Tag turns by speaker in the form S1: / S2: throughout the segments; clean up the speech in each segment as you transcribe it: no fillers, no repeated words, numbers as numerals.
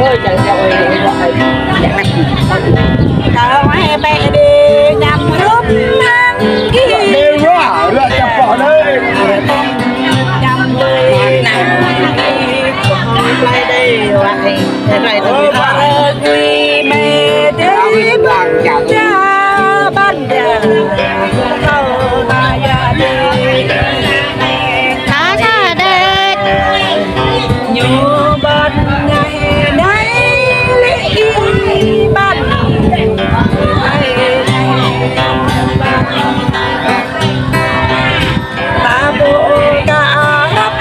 S1: ơi trời ơi
S2: tao hay bé đi nhằm lúc nắng kia
S1: đêm quá là chập bỏ đây
S2: nhằm người nắng đi lại đây lại lại tôi quy mê thế bằng cha ban giờ thâu ta gia đi ta ra đây nhiều bên ngày đây lý ban ta bộ cả ngắp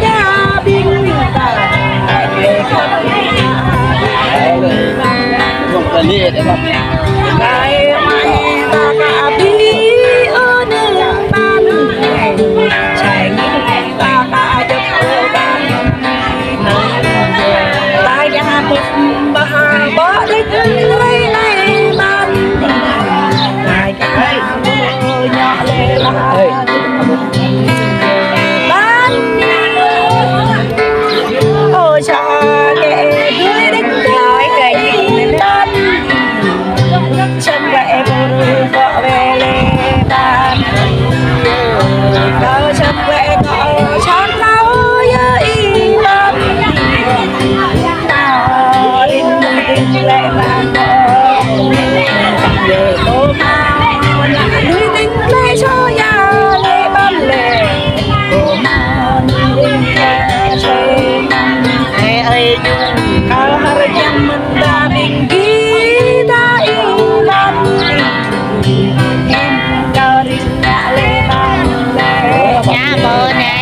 S2: gia bình
S1: không cần đi để mà
S2: ngày mai ta cả bi ở nơi ban chạy ta cả cho cô ban ta gia một bà bỏ đi nơi này ban ngày cái nhỏ lệ ban ôi cha kệ đuôi đích nói cái gì ban chân vẽ vợ về lê ban đâu chân vẽ gọi chán lâu y ban nào in tình lệ ban về cô mau nuôi tình lệ cho nhà lệ ban lệ cô mau nuôi tình lệ cho ơi kalau hari yang mendamping kita iman kau rinda leman ya boleh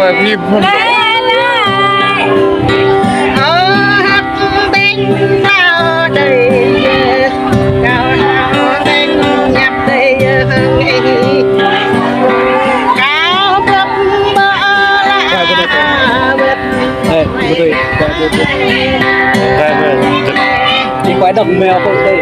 S1: apa pun đi quái đồng mèo không đây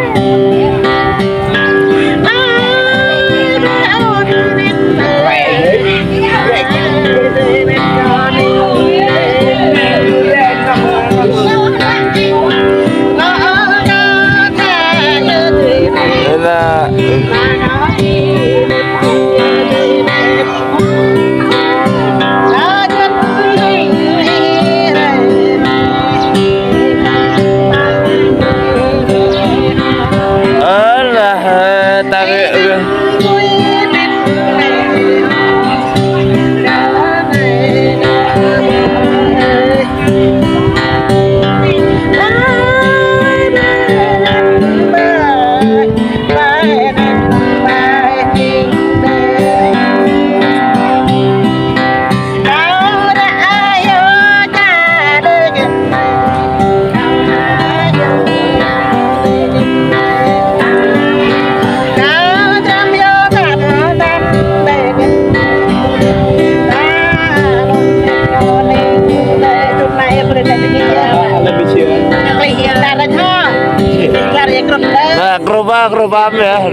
S1: Gerobak ya,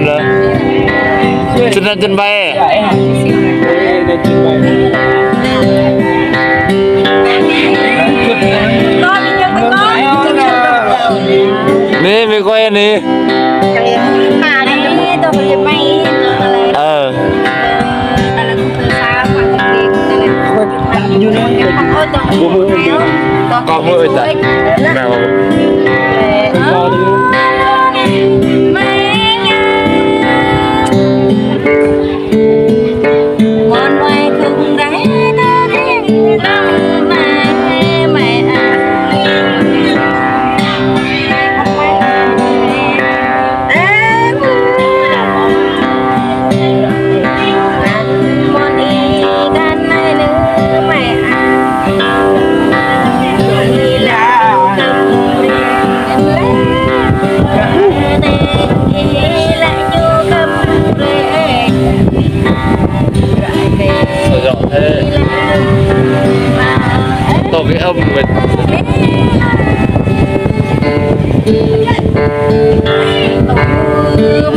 S1: jen bae. Nih, mie kue nih. Kamu itu. lùm mình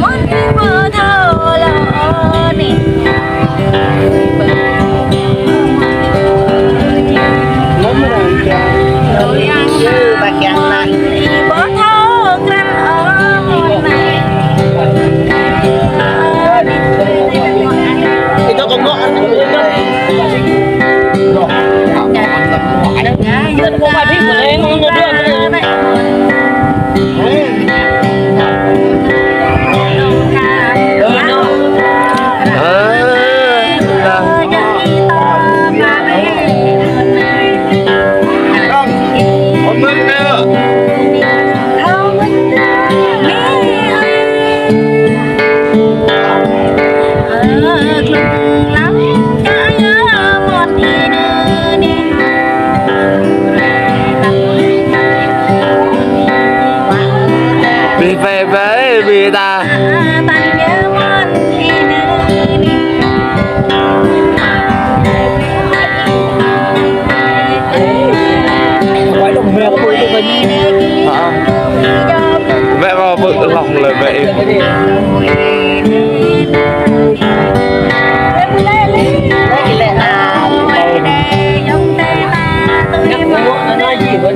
S2: món bơ thơ lỡ nè tôi ăn như bạc chẳng này bơ thơ canh ở một này
S3: thì nó còn ngọn nó có bài phim của em không được
S1: về với vì ta
S3: quái đồng mèo có bụi tôi
S1: mẹ vào vợ lòng lời vậy
S3: nó nói gì vậy